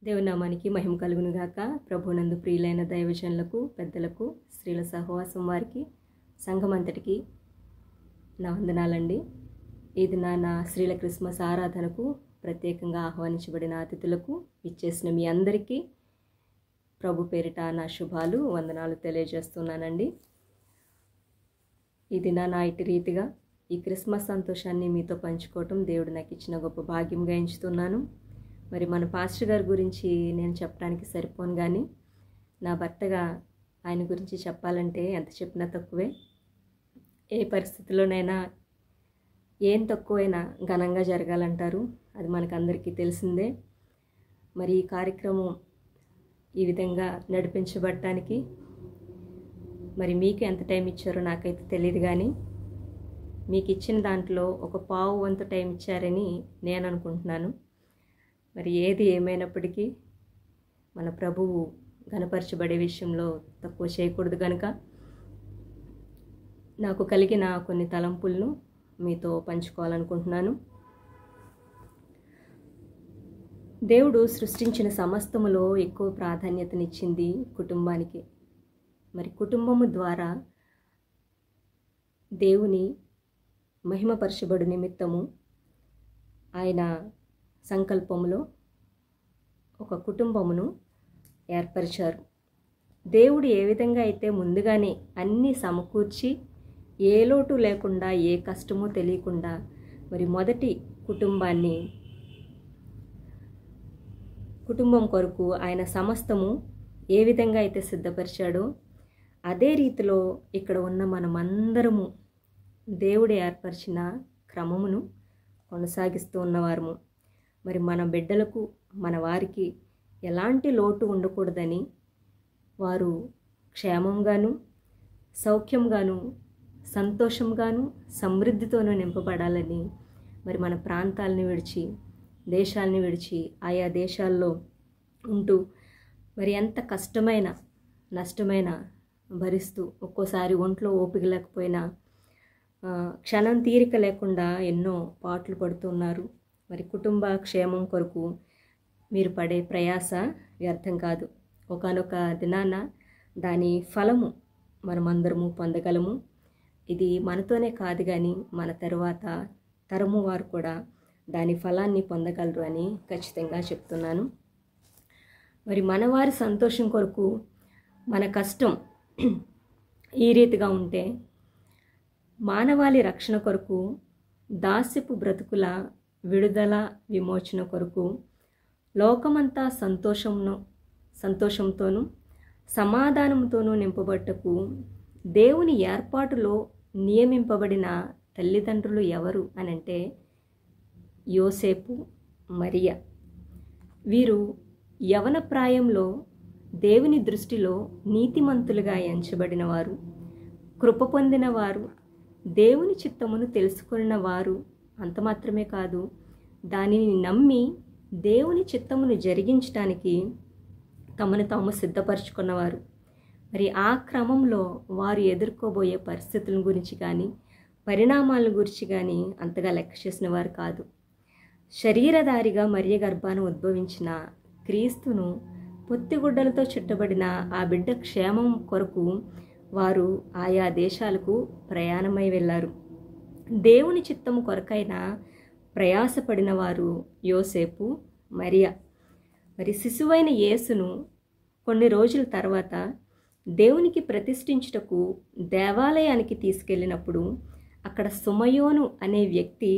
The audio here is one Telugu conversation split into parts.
దేవుని నామానికి మహిమ కలుగును గాక. ప్రభునందు ప్రియులైన దైవజనులకు, పెద్దలకు, స్త్రీల సహవాసం వారికి, సంఘమంతటికి నా వందనాలండి. ఇది నా స్త్రీల క్రిస్మస్ ఆరాధనకు ప్రత్యేకంగా ఆహ్వానించబడిన అతిథులకు ఇచ్చేసిన మీ అందరికీ ప్రభు పేరిట నా శుభాలు, వందనాలు తెలియజేస్తున్నానండి. ఇది నా ఇటు రీతిగా ఈ క్రిస్మస్ సంతోషాన్ని మీతో పంచుకోవటం దేవుడు నాకు ఇచ్చిన గొప్ప భాగ్యంగా ఎంచుతున్నాను. మరి మన పాస్టర్ గారి గురించి నేను చెప్పడానికి సరిపోను, కానీ నా భర్తగా ఆయన గురించి చెప్పాలంటే ఎంత చెప్పినా తక్కువే. ఏ పరిస్థితిలోనైనా ఏం తక్కువైనా ఘనంగా జరగాలంటారు, అది మనకందరికీ తెలిసిందే. మరి ఈ కార్యక్రమం ఈ విధంగా నడిపించబడటానికి మరి మీకు ఎంత టైం ఇచ్చారో నాకైతే తెలియదు, కానీ మీకు ఇచ్చిన దాంట్లో ఒక పావు వంతు టైం ఇచ్చారని నేను అనుకుంటున్నాను. మరి ఏది ఏమైనప్పటికీ మన ప్రభువు ఘనపరచబడే విషయంలో తక్కువ చేయకూడదు కనుక నాకు కలిగిన కొన్ని తలంపులను మీతో పంచుకోవాలనుకుంటున్నాను. దేవుడు సృష్టించిన సమస్తములో ఎక్కువ ప్రాధాన్యతనిచ్చింది కుటుంబానికి. మరి కుటుంబము ద్వారా దేవుని మహిమపరచబడు నిమిత్తము ఆయన సంకల్పములో ఒక కుటుంబమును ఏర్పరిచారు. దేవుడు ఏ విధంగా అయితే ముందుగానే అన్నీ సమకూర్చి ఏ లోటు లేకుండా ఏ కష్టమో తెలియకుండా మరి మొదటి కుటుంబం కొరకు ఆయన సమస్తము ఏ విధంగా అయితే సిద్ధపరిచాడో అదే రీతిలో ఇక్కడ ఉన్న మనమందరము దేవుడు ఏర్పరిచిన క్రమమును కొనసాగిస్తూ ఉన్నవారము. మరి మన బిడ్డలకు, మన వారికి ఎలాంటి లోటు ఉండకూడదని, వారు క్షేమంగాను, సౌఖ్యంగాను, సంతోషంగాను, సమృద్ధితోనూ నింపబడాలని మరి మన ప్రాంతాలని విడిచి, దేశాలని విడిచి ఆయా దేశాల్లో ఉంటూ మరి ఎంత కష్టమైన నష్టమైన భరిస్తూ, ఒక్కోసారి ఒంట్లో ఓపిక లేకపోయినా క్షణం తీరిక లేకుండా ఎన్నో పాటలు పడుతున్నారు. మరి కుటుంబ క్షేమం కొరకు మీరు పడే ప్రయాస వ్యర్థం కాదు. ఒకానొక దినాన దాని ఫలము మనమందరము పొందగలము. ఇది మనతోనే కాదు, కానీ మన తరువాత తరము వారు కూడా దాని ఫలాన్ని పొందగలరు అని ఖచ్చితంగా చెప్తున్నాను. మరి మనవారి సంతోషం కొరకు మన కష్టం ఈ రీతిగా ఉంటే, మానవాళి రక్షణ కొరకు, దాస్యపు బ్రతుకుల విడుదల విమోచన కొరకు, లోకమంతా సంతోషంతోనూ సమాధానంతోనూ నింపబట్టకు దేవుని ఏర్పాటులో నియమింపబడిన తల్లిదండ్రులు ఎవరు అనంటే యోసేపు, మరియ. వీరు యవన ప్రాయంలో దేవుని దృష్టిలో నీతిమంతులుగా ఎంచబడిన వారు, కృప పొందిన వారు, దేవుని చిత్తమును తెలుసుకున్న వారు. అంత మాత్రమే కాదు, దానిని నమ్మి దేవుని చిత్తమును జరిగించడానికి తమను తాము సిద్ధపరచుకున్నవారు. మరి ఆ క్రమంలో వారు ఎదుర్కోబోయే పరిస్థితుల గురించి కానీ, పరిణామాల గురించి కానీ అంతగా లెక్క చేసిన వారు కాదు. శరీరధారిగా మరియ గర్భాన ఉద్భవించిన క్రీస్తును పొత్తిగుడ్డలతో చుట్టబడిన ఆ బిడ్డ క్షేమం కొరకు వారు ఆయా దేశాలకు ప్రయాణమై వెళ్ళారు. దేవుని చిత్తము కొరకైన ప్రయాసపడిన వారు యోసేపు, మరియ. మరి శిశువైన యేసును కొన్ని రోజుల తర్వాత దేవునికి ప్రతిష్ఠించుటకు దేవాలయానికి తీసుకెళ్ళినప్పుడు అక్కడ సుమయోను అనే వ్యక్తి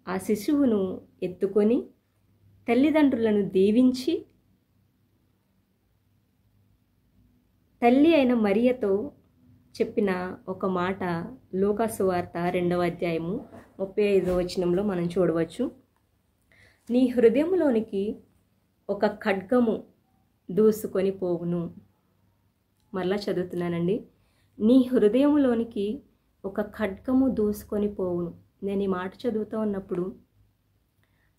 ఆ శిశువును ఎత్తుకొని తల్లిదండ్రులను దీవించి తల్లి అయిన మరియతో చెప్పిన ఒక మాట లూకాసు వార్త 2వ అధ్యాయము 35వ వచనంలో మనం చూడవచ్చు. నీ హృదయంలోనికి ఒక ఖడ్గము దూసుకొని పోవును. మరలా చదువుతున్నానండి. నీ హృదయంలోనికి ఒక ఖడ్గము దూసుకొని పోవును. నేను ఈ మాట చదువుతూ ఉన్నప్పుడు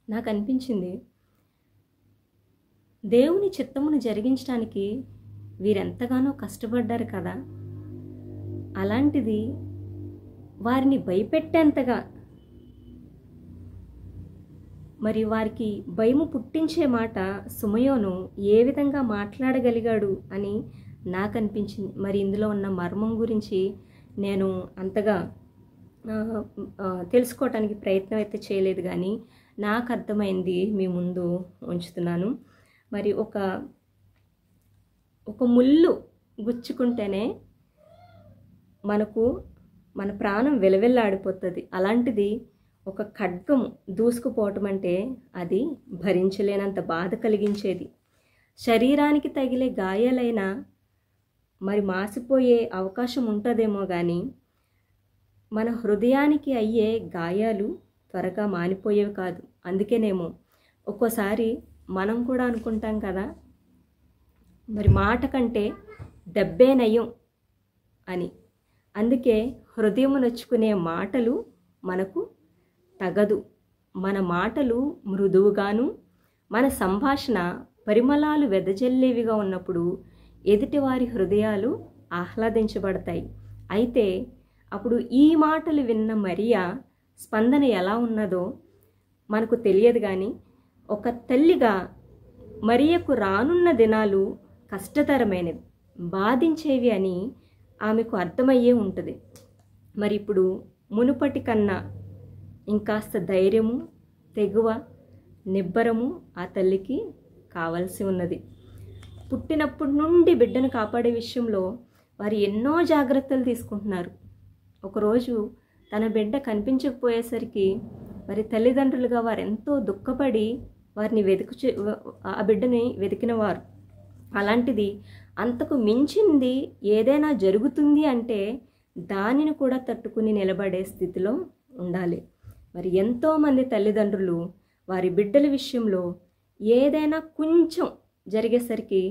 నాకు అనిపించింది, దేవుని చిత్తమును జరిగించడానికి వీరెంతగానో కష్టపడ్డారు కదా. అలాంటిది వారిని భయపెట్టేంతగా మరి వారికి భయము పుట్టించే మాట సుమయోను ఏ విధంగా మాట్లాడగలిగాడు అని నాకు అనిపించింది. మరి ఇందులో ఉన్న మర్మం గురించి నేను అంతగా తెలుసుకోవటానికి ప్రయత్నం అయితే చేయలేదు, కానీ నాకు అర్థమైంది మీ ముందు ఉంచుతున్నాను. మరి ఒక ముళ్ళు గుచ్చుకుంటేనే మన ప్రాణం వెలవెల్లాడిపోతుంది. అలాంటిది ఒక ఖడ్గము దూసుకుపోవటం అంటే అది భరించలేనంత బాధ కలిగించేది. శరీరానికి తగిలే గాయాలైనా మరి మాసిపోయే అవకాశం ఉంటుందేమో, కానీ మన హృదయానికి అయ్యే గాయాలు త్వరగా మానిపోయేవి కాదు. అందుకేనేమో ఒక్కోసారి మనం కూడా అనుకుంటాం కదా, మరి మాట కంటే దెబ్బే నయం అని. అందుకే హృదయం నొచ్చుకునే మాటలు మనకు తగదు. మన మాటలు మృదువుగాను, మన సంభాషణ పరిమళాలు వెదజల్లేవిగా ఉన్నప్పుడు ఎదుటివారి హృదయాలు ఆహ్లాదించబడతాయి. అయితే అప్పుడు ఈ మాటలు విన్న మరియా స్పందన ఎలా ఉన్నదో మనకు తెలియదు, కానీ ఒక తల్లిగా మరియకు రానున్న దినాలు కష్టతరమైనవి, బాధించేవి అని ఆమెకు అర్థమయ్యే ఉంటుంది. మరి ఇప్పుడు మునుపటి కన్నా ఇంకాస్త ధైర్యము, తెగువ, నిబ్బరము ఆ తల్లికి కావలసి ఉన్నది. పుట్టినప్పటి నుండి బిడ్డను కాపాడే విషయంలో వారు ఎన్నో జాగ్రత్తలు తీసుకుంటున్నారు. ఒకరోజు తన బిడ్డ కనిపించకపోయేసరికి మరి తల్లిదండ్రులుగా వారు ఎంతో దుఃఖపడి వారిని ఆ బిడ్డని వెతికినవారు. అలాంటిది అంతకు మించింది ఏదైనా జరుగుతుంది అంటే దానిని కూడా తట్టుకుని నిలబడే స్థితిలో ఉండాలి. మరి ఎంతోమంది తల్లిదండ్రులు వారి బిడ్డల విషయంలో ఏదైనా కొంచెం జరిగేసరికి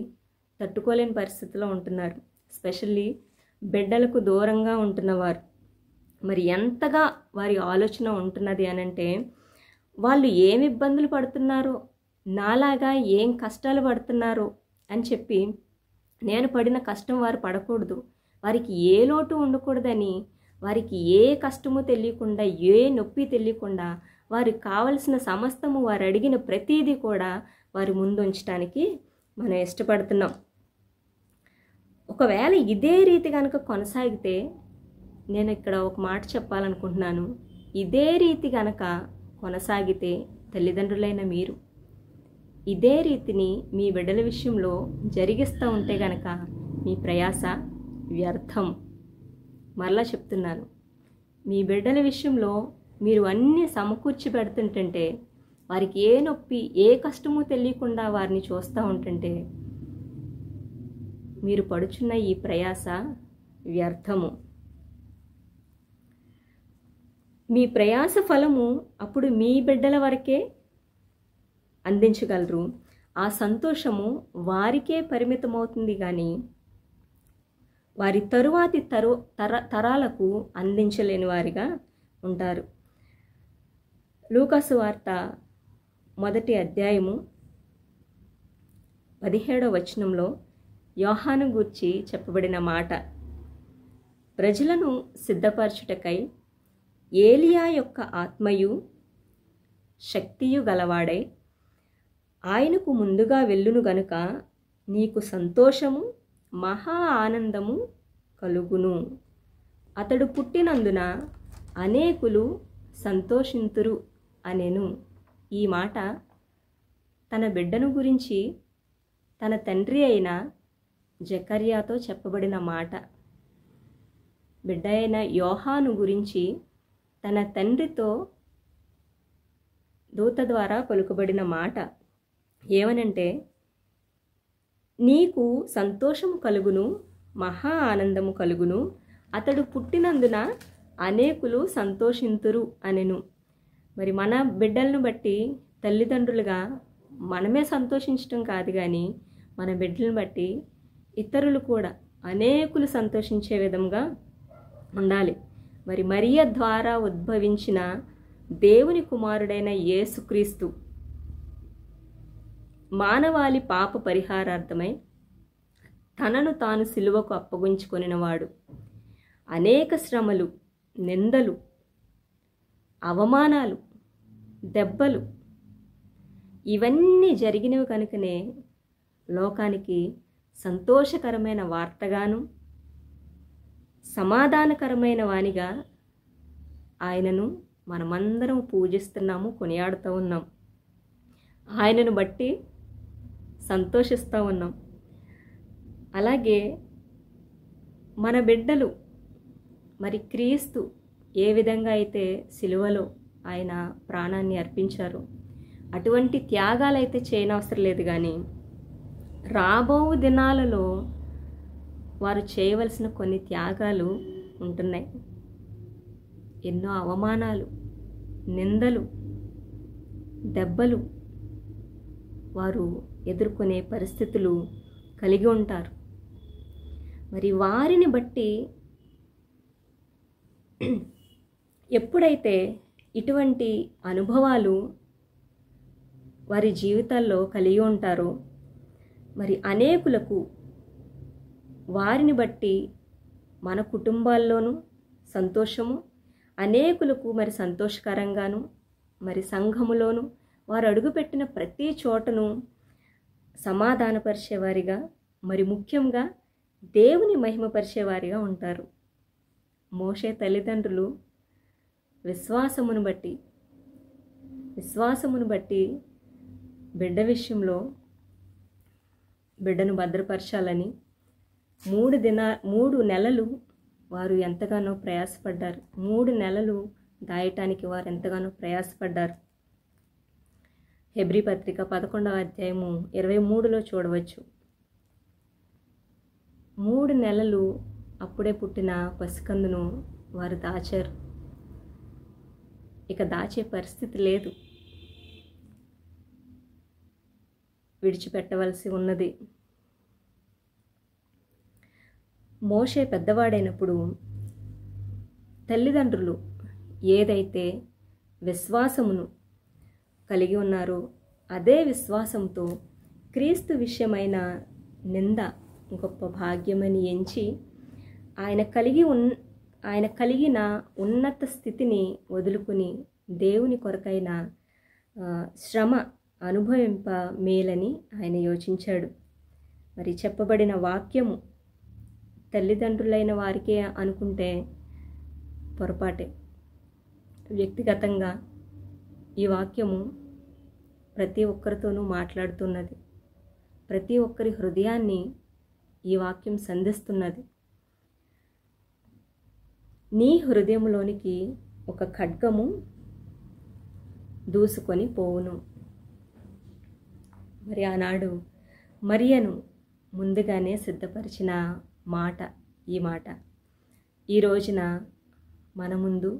తట్టుకోలేని పరిస్థితిలో ఉంటున్నారు. ఎస్పెషల్లీ బిడ్డలకు దూరంగా ఉంటున్నవారు. మరి ఎంతగా వారి ఆలోచన ఉంటున్నది అనంటే, వాళ్ళు ఏమి ఇబ్బందులు పడుతున్నారో, నాలాగా ఏం కష్టాలు పడుతున్నారో అని చెప్పి నేను పడిన కష్టం వారు పడకూడదు, వారికి ఏ లోటు ఉండకూడదని, వారికి ఏ కష్టము తెలియకుండా, ఏ నొప్పి తెలియకుండా వారికి కావలసిన సమస్తము వారు అడిగిన ప్రతీది కూడా వారి ముందు ఉంచడానికి మనం ఇష్టపడుతున్నాం. ఒకవేళ ఇదే రీతి కనుక కొనసాగితే, నేను ఇక్కడ ఒక మాట చెప్పాలనుకుంటున్నాను, ఇదే రీతి కనుక కొనసాగితే తల్లిదండ్రులైన మీరు ఇదే రీతిని మీ బిడ్డల విషయంలో జరిగిస్తూ ఉంటే గనక మీ ప్రయాస వ్యర్థం. మరలా చెప్తున్నాను, మీ బిడ్డల విషయంలో మీరు అన్నీ సమకూర్చి పెడుతుంటే, వారికి ఏ నొప్పి ఏ కష్టమో తెలియకుండా వారిని చూస్తూ ఉంటుంటే మీరు పడుచున్న ఈ ప్రయాస వ్యర్థము. మీ ప్రయాస ఫలము అప్పుడు మీ బిడ్డల వరకే అందించగలరు. ఆ సంతోషము వారికే పరిమితమవుతుంది, కానీ వారి తరువాతి తరాలకు అందించలేని వారిగా ఉంటారు. లూకాసు వార్త 1వ అధ్యాయము 17వ వచనంలో యోహాను గూర్చి చెప్పబడిన మాట, ప్రజలను సిద్ధపరచుటకై ఏలియా యొక్క ఆత్మయు శక్తియు గలవాడై ఆయనకు ముందుగా వెళ్ళును గనుక నీకు సంతోషము మహా ఆనందము కలుగును. అతడు పుట్టినందున అనేకులు సంతోషింతురు అనెను. ఈ మాట తన బిడ్డను గురించి తన తండ్రి అయిన జకర్యాతో చెప్పబడిన మాట. బిడ్డ అయిన యోహాను గురించి తన తండ్రితో దూత ద్వారా పలుకబడిన మాట ఏమనంటే, నీకు సంతోషము కలుగును, మహా ఆనందము కలుగును, అతడు పుట్టినందున అనేకులు సంతోషింతురు అనెను. మరి మన బిడ్డలను బట్టి తల్లిదండ్రులుగా మనమే సంతోషించటం కాదు, కానీ మన బిడ్డలను బట్టి ఇతరులు కూడా అనేకులు సంతోషించే విధంగా ఉండాలి. మరి మరియ ద్వారా ఉద్భవించిన దేవుని కుమారుడైన యేసుక్రీస్తు మానవాళి పాప పరిహారార్థమై తనను తాను సిలువకు అప్పగించుకొనినవాడు. అనేక శ్రమలు, నిందలు, అవమానాలు, దెబ్బలు, ఇవన్నీ జరిగినవి కనుకనే లోకానికి సంతోషకరమైన వార్తగాను సమాధానకరమైన వానిగా ఆయనను మనమందరం పూజిస్తున్నాము, కొనియాడుతూ ఉన్నాం. ఆయనను బట్టి సంతోషిస్తూ ఉన్నాం. అలాగే మన బిడ్డలు మరి క్రీస్తు ఏ విధంగా అయితే సిలువలో ఆయన ప్రాణాన్ని అర్పించారో అటువంటి త్యాగాలైతే చేయనవసరం లేదు. కానీ రాబో దినాలలో వారు చేయవలసిన కొన్ని త్యాగాలు ఉంటున్నాయి. ఎన్నో అవమానాలు, నిందలు, దెబ్బలు వారు ఎదుర్కొనే పరిస్థితులు కలిగి ఉంటారు. మరి వారిని బట్టి ఎప్పుడైతే ఇటువంటి అనుభవాలు వారి జీవితాల్లో కలిగి ఉంటారో మరి అనేకులకు వారిని బట్టి మన కుటుంబాల్లోనూ సంతోషము, అనేకులకు మరి సంతోషకరంగాను, మరి సంఘములోను వారు అడుగుపెట్టిన ప్రతి చోటను సమాధానపరిచేవారిగా, మరి ముఖ్యంగా దేవుని మహిమపరిచేవారిగా ఉంటారు. మోషే తల్లిదండ్రులు విశ్వాసమును బట్టి బిడ్డ విషయంలో బిడ్డను భద్రపరచాలని 3 నెలలు వారు ఎంతగానో ప్రయాసపడ్డారు. 3 నెలలు దాయటానికి వారు ఎంతగానో ప్రయాసపడ్డారు. హెబ్రీ పత్రిక 11వ అధ్యాయము 23లో చూడవచ్చు. 3 నెలలు అప్పుడే పుట్టిన పసికందును వారు దాచారు. ఇక దాచే పరిస్థితి లేదు, విడిచిపెట్టవలసి ఉన్నది. మోషే పెద్దవాడైనప్పుడు తల్లిదండ్రులు ఏదైతే విశ్వాసమును కలిగి ఉన్నారో అదే విశ్వాసంతో క్రీస్తు విషయమైన నింద గొప్ప భాగ్యమని ఎంచి ఆయన కలిగిన ఉన్నత స్థితిని వదులుకుని దేవుని కొరకైన శ్రమ అనుభవింప మేలని ఆయన యోచించాడు. మరి చెప్పబడిన వాక్యము తల్లిదండ్రులైన వారికే అనుకుంటే పొరపాటే. వ్యక్తిగతంగా ఈ వాక్యము ప్రతి ఒక్కరితోనూ మాట్లాడుతున్నది. ప్రతి ఒక్కరి హృదయాన్ని ఈ వాక్యం సంధిస్తున్నది. నీ హృదయంలోనికి ఒక ఖడ్గము దూసుకొని పోవును. మరి ఆనాడు మరియను ముందుగానే సిద్ధపరిచిన మాట ఈ మాట ఈ రోజున మన ముందు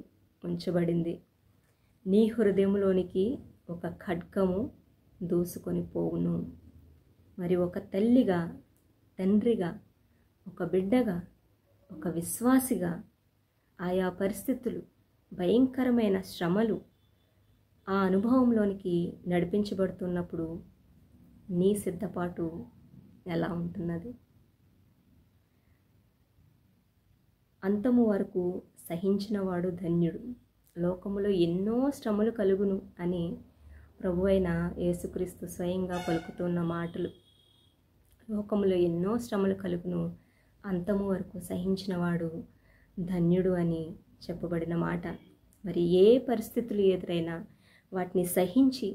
ఉంచబడింది. నీ హృదయంలోనికి ఒక ఖడ్గము దూసుకొని పోవును. మరి ఒక తల్లిగా, తండ్రిగా, ఒక బిడ్డగా, ఒక విశ్వాసిగా ఆయా పరిస్థితులు, భయంకరమైన శ్రమలు ఆ అనుభవంలోనికి నడిపించబడుతున్నప్పుడు నీ సిద్ధపాటు ఎలా ఉంటున్నది? అంతము వరకు సహించినవాడు ధన్యుడు, లోకములో ఎన్నో శ్రమలు కలుగును అని ప్రభువైన యేసుక్రీస్తు స్వయంగా పలుకుతున్న మాటలు. లోకములో ఎన్నో శ్రమలు కలుగును, అంతము వరకు సహించినవాడు ధన్యుడు అని చెప్పబడిన మాట. మరి ఏ పరిస్థితులు ఎదురైనా వాటిని సహించి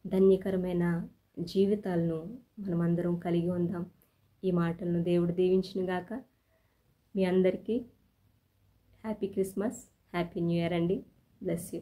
ధన్యకరమైన జీవితాలను మనమందరం కలిగి ఉందాం. ఈ మాటలను దేవుడు దీవించునుగాక. మీ అందరికీ happy Christmas, happy new year అండి. Bless you.